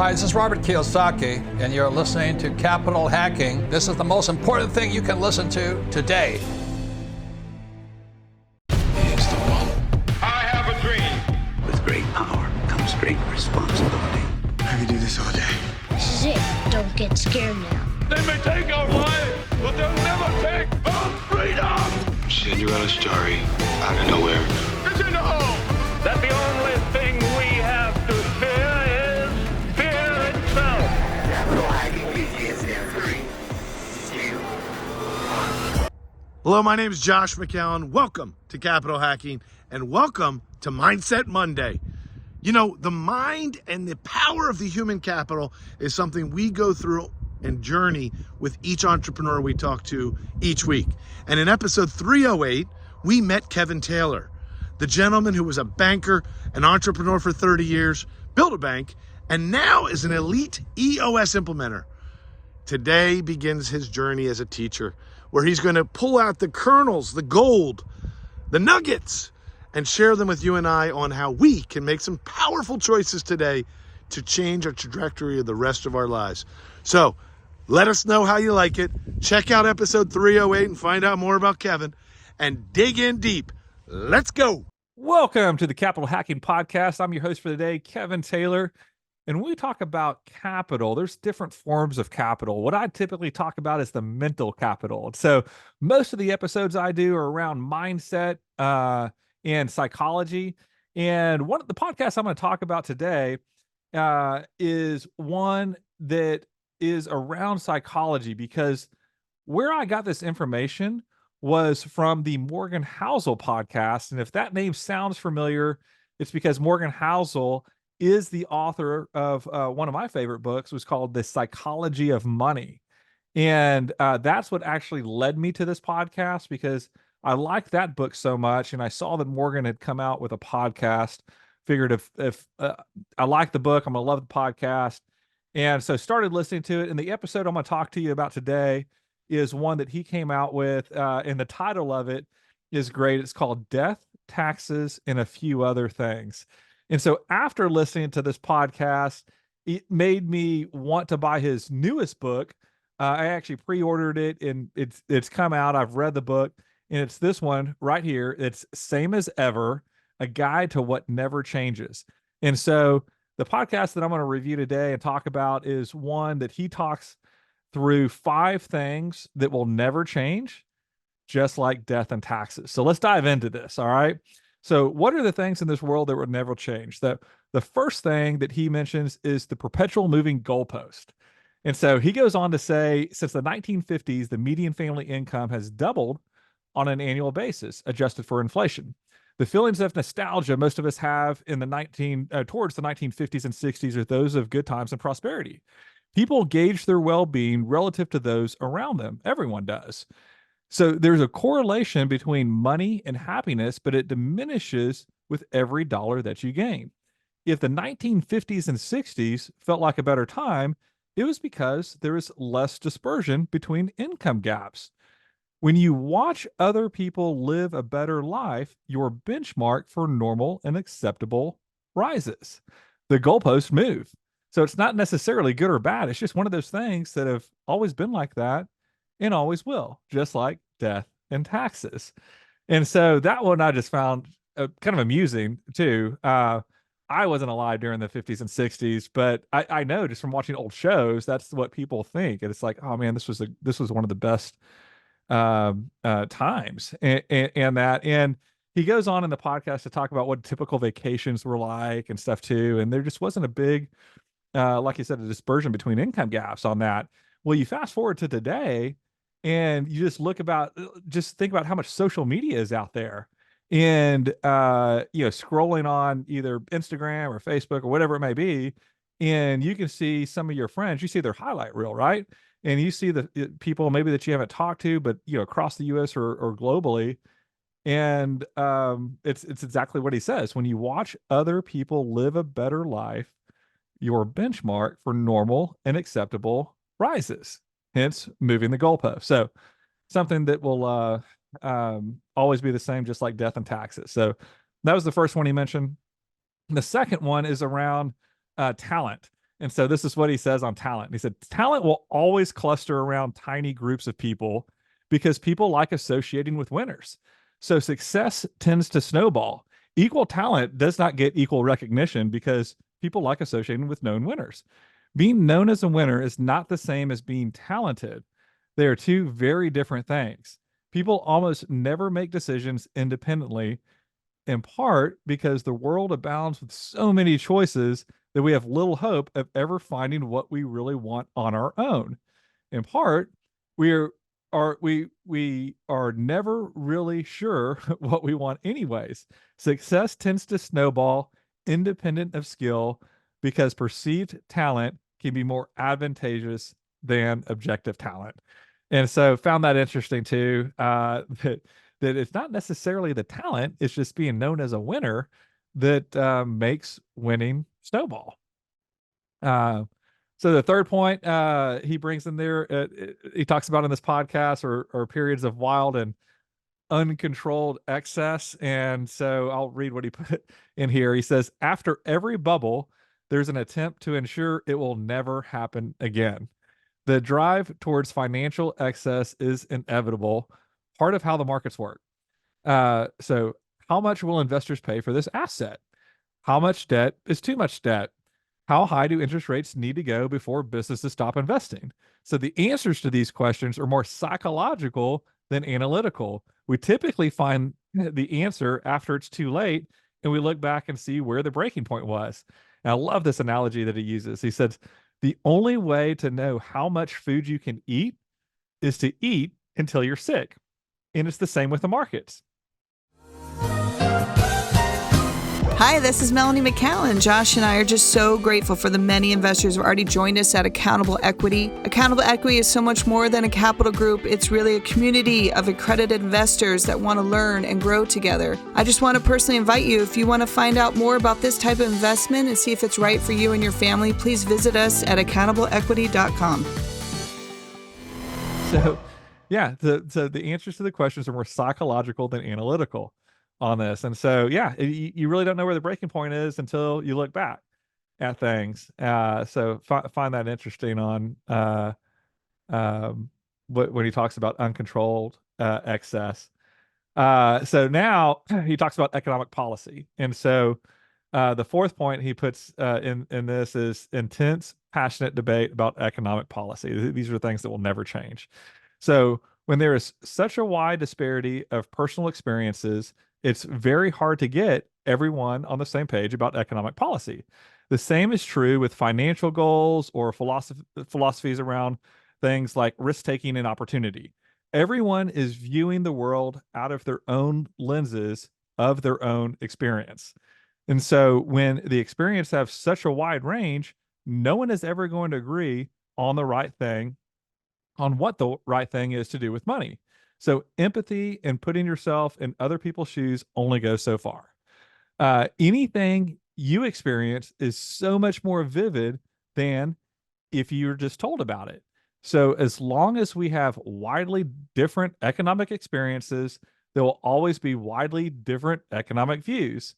Hi, this is Robert Kiyosaki, and you're listening to Capital Hacking. This is the most important thing you can listen to today. He's the one. I have a dream. With great power comes great responsibility. I could do this all day. This is it. Don't get scared now. They may take our lives, but they'll never take our freedom. Cinderella's story out of nowhere. It's in the hole. That the only thing we have to fear is fear itself. Hello, my name is Josh McCown. Welcome to Capital Hacking and welcome to Mindset Monday. You know, the mind and the power of the human capital is something we go through and journey with each entrepreneur we talk to each week. And in episode 308, we met Kevin Taylor, the gentleman who was a banker, an entrepreneur for 30 years, built a bank, and now is an elite EOS implementer. Today begins his journey as a teacher, where he's going to pull out the kernels, the gold, the nuggets, and share them with you and I on how we can make some powerful choices today to change our trajectory of the rest of our lives. So let us know how you like it. Check out episode 308 and find out more about Kevin and dig in deep. Let's go. Welcome to the Capital Hacking Podcast. I'm your host for the day, Kevin Taylor. And when we talk about capital, there's different forms of capital. What I typically talk about is the mental capital. So most of the episodes I do are around mindset and psychology. And one of the podcasts I'm going to talk about today is one that is around psychology, because where I got this information was from the Morgan Housel podcast. And if that name sounds familiar, it's because Morgan Housel is the author of one of my favorite books, was called The Psychology of Money. And that's what actually led me to this podcast, because I liked that book so much. And I saw that Morgan had come out with a podcast, figured if I like the book, I'm going to love the podcast. And so started listening to it. And the episode I'm going to talk to you about today is one that he came out with, and the title of it is great. It's called Death, Taxes, and a Few Other Things. And so after listening to this podcast, it made me want to buy his newest book. I actually pre-ordered it, and it's come out. I've read the book, and it's this one right here. It's Same as Ever, A Guide to What Never Changes. And so the podcast that I'm going to review today and talk about is one that he talks through 5 things that will never change, just like death and taxes. So let's dive into this. All right. So what are the things in this world that will never change? The first thing that he mentions is the perpetual moving goalpost. And so he goes on to say, since the 1950s, the median family income has doubled on an annual basis, adjusted for inflation. The feelings of nostalgia most of us have in towards the 1950s and 60s are those of good times and prosperity. People gauge their well-being relative to those around them. Everyone does. So there's a correlation between money and happiness, but it diminishes with every dollar that you gain. If the 1950s and 60s felt like a better time, it was because there was less dispersion between income gaps. When you watch other people live a better life, your benchmark for normal and acceptable rises. The goalposts move. So it's not necessarily good or bad. It's just one of those things that have always been like that and always will, just like death and taxes. And so that one I just found kind of amusing too. I wasn't alive during the 50s and 60s, but I know just from watching old shows, that's what people think. And it's like, oh man, this was one of the best times. And he goes on in the podcast to talk about what typical vacations were like and stuff too. And there just wasn't a big, like you said, a dispersion between income gaps on that. Well, you fast forward to today and you just think about how much social media is out there, and scrolling on either Instagram or Facebook or whatever it may be, and you can see some of your friends, you see their highlight reel, right? And you see the people maybe that you haven't talked to, but across the US or globally. And it's exactly what he says. When you watch other people live a better life, your benchmark for normal and acceptable rises, hence moving the goalpost. So something that will always be the same, just like death and taxes. So that was the first one he mentioned. The second one is around talent. And so this is what he says on talent. He said, talent will always cluster around tiny groups of people because people like associating with winners. So success tends to snowball. Equal talent does not get equal recognition because people like associating with known winners. Being known as a winner is not the same as being talented. They are two very different things. People almost never make decisions independently, in part because the world abounds with so many choices that we have little hope of ever finding what we really want on our own. In part, we are never really sure what we want anyways. Success tends to snowball independent of skill because perceived talent can be more advantageous than objective talent. And so found that interesting too, that it's not necessarily the talent, it's just being known as a winner that makes winning snowball. So the third point he brings in there, he talks about in this podcast are periods of wild and uncontrolled excess. And so I'll read what he put in here. He says, after every bubble, there's an attempt to ensure it will never happen again. The drive towards financial excess is inevitable, part of how the markets work. So how much will investors pay for this asset? How much debt is too much debt? How high do interest rates need to go before businesses stop investing? So the answers to these questions are more psychological than analytical. We typically find the answer after it's too late, and we look back and see where the breaking point was. And I love this analogy that he uses. He says, the only way to know how much food you can eat is to eat until you're sick. And it's the same with the markets. Hi, this is Melanie McCallan. Josh and I are just so grateful for the many investors who have already joined us at Accountable Equity. Accountable Equity is so much more than a capital group. It's really a community of accredited investors that want to learn and grow together. I just want to personally invite you, if you want to find out more about this type of investment and see if it's right for you and your family, please visit us at accountableequity.com. So, yeah, the answers to the questions are more psychological than analytical on this. And so, yeah, you really don't know where the breaking point is until you look back at things. So find that interesting on when he talks about uncontrolled excess. So now he talks about economic policy. And so the fourth point he puts in this is intense, passionate debate about economic policy. These are things that will never change. So when there is such a wide disparity of personal experiences, it's very hard to get everyone on the same page about economic policy. The same is true with financial goals or philosophies around things like risk-taking and opportunity. Everyone is viewing the world out of their own lenses of their own experience. And so when the experience has such a wide range, no one is ever going to agree on the right thing, on what the right thing is to do with money. So empathy and putting yourself in other people's shoes only goes so far. Anything you experience is so much more vivid than if you're just told about it. So as long as we have widely different economic experiences, there will always be widely different economic views.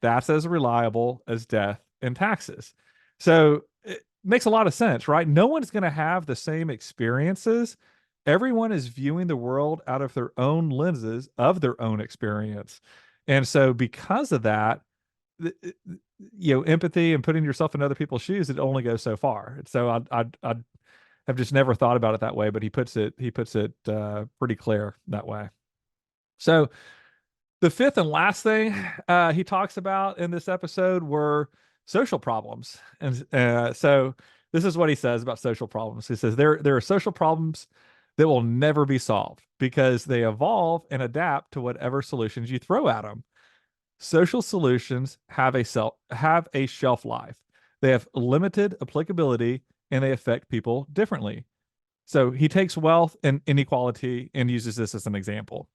That's as reliable as death and taxes. So it makes a lot of sense, right? No one's going to have the same experiences. Everyone is viewing the world out of their own lenses of their own experience. And so because of that, empathy and putting yourself in other people's shoes, it only goes so far. So I have just never thought about it that way, but he puts it pretty clear that way. So the fifth and last thing he talks about in this episode were social problems. And so this is what he says about social problems. He says there are social problems that will never be solved because they evolve and adapt to whatever solutions you throw at them. Social solutions have a shelf life. They have limited applicability and they affect people differently. So he takes wealth and inequality and uses this as an example.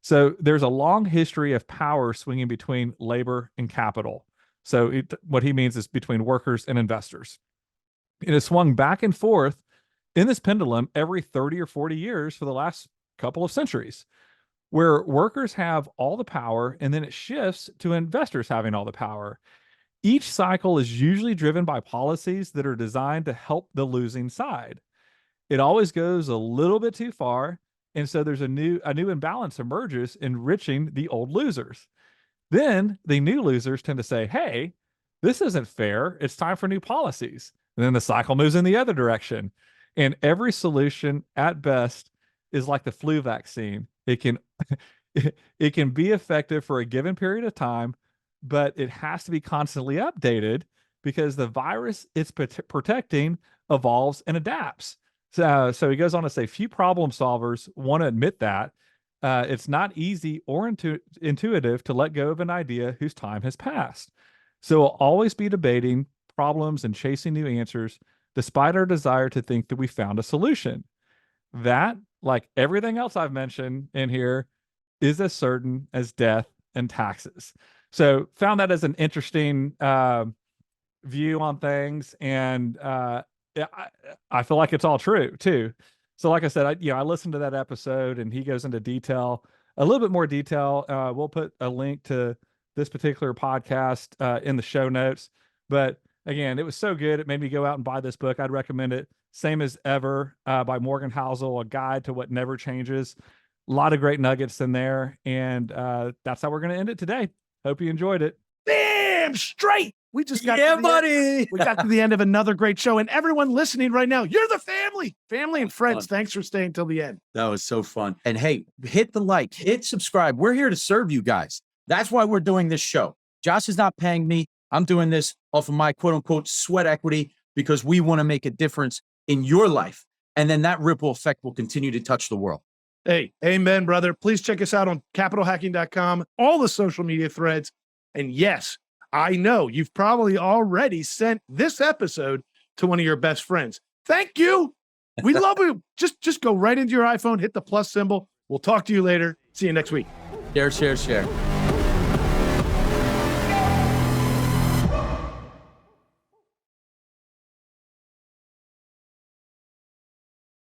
So there's a long history of power swinging between labor and capital. So what he means is between workers and investors. It has swung back and forth in this pendulum every 30 or 40 years for the last couple of centuries, where workers have all the power and then it shifts to investors having all the power. Each cycle is usually driven by policies that are designed to help the losing side. It always goes a little bit too far, and so there's a new imbalance emerges, enriching the old losers. Then the new losers tend to say, hey, this isn't fair. It's time for new policies. And then the cycle moves in the other direction. And every solution at best is like the flu vaccine. It can it can be effective for a given period of time, but it has to be constantly updated because the virus it's protecting evolves and adapts. So he goes on to say, few problem solvers want to admit that. It's not easy or intuitive to let go of an idea whose time has passed. So we'll always be debating problems and chasing new answers, despite our desire to think that we found a solution. That, like everything else I've mentioned in here, is as certain as death and taxes. So found that as an interesting view on things, and I feel like it's all true too. So like I said, I listened to that episode, and he goes into detail, a little bit more detail. We'll put a link to this particular podcast in the show notes. But again, it was so good. It made me go out and buy this book. I'd recommend it. Same as Ever by Morgan Housel, A Guide to What Never Changes. A lot of great nuggets in there. And that's how we're going to end it today. Hope you enjoyed it. Damn straight. We just got buddy. We got to the end of another great show. And everyone listening right now, you're the family and friends. Thanks for staying till the end. That was so fun. And hey, hit the like, hit subscribe. We're here to serve you guys. That's why we're doing this show. Josh is not paying me. I'm doing this off of my quote unquote sweat equity because we want to make a difference in your life. And then that ripple effect will continue to touch the world. Hey, amen, brother. Please check us out on capitalhacking.com, all the social media threads. And yes, I know you've probably already sent this episode to one of your best friends. Thank you. We love you. Just go right into your iPhone, hit the plus symbol. We'll talk to you later. See you next week. Share.